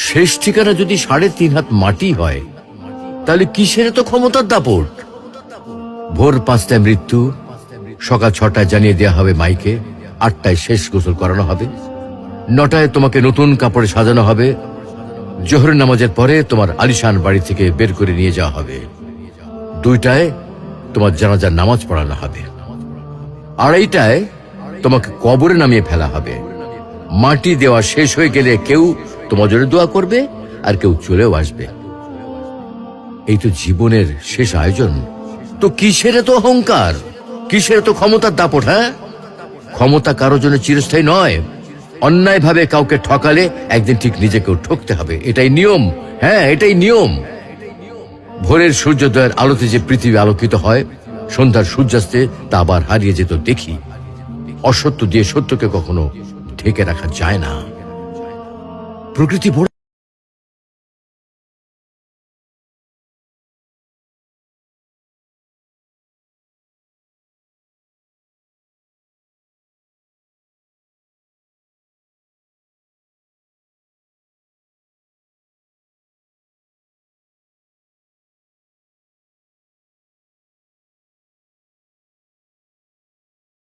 শেষ ঠিকানা যদি ৩.৫ হাত মাটি হয়, তাহলে কিসের তো ক্ষমতার দাপট? ভোর ৫টায় মৃত্যু, সকাল ৬টায় জানিয়ে দেওয়া হবে মাইকে, ৮টায় শেষ গোসল করানো হবে, ৯টায় তোমাকে নতুন কাপড়ে সাজানো হবে, জোহরের নামাজের পরে তোমার আলিশান বাড়ি থেকে বের করে নিয়ে যাওয়া হবে, ২টায় তোমার জানাজার নামাজ পড়ানো হবে, ২:৩০টায় তোমাকে কবরে নামিয়ে ফেলা হবে। মাটি দেওয়া শেষ হয়ে গেলে কেউ তোমার জন্য দোয়া করবে, আর কেউ চলেও আসবে। এই তো জীবনের শেষ আয়োজন। তো কিসের তো অহংকার, কিসের তো ক্ষমতার দাপট? হ্যাঁ, ক্ষমতা কারো জন্য চিরস্থায়ী নয়। অন্যায় ভাবে কাউকে ঠকালে একদিন ঠিক নিজেকেও ঠকতে হবে, এটাই নিয়ম। হ্যাঁ, এটাই নিয়ম। ভোরের সূর্যোদয়ের আলোতে যে পৃথিবী আলোকিত হয়, সন্ধ্যার সূর্যাস্তে তা আবার হারিয়ে যেত দেখি। অসত্য দিয়ে সত্যকে কখনো ঢেকে রাখা যায় না। প্রকৃতি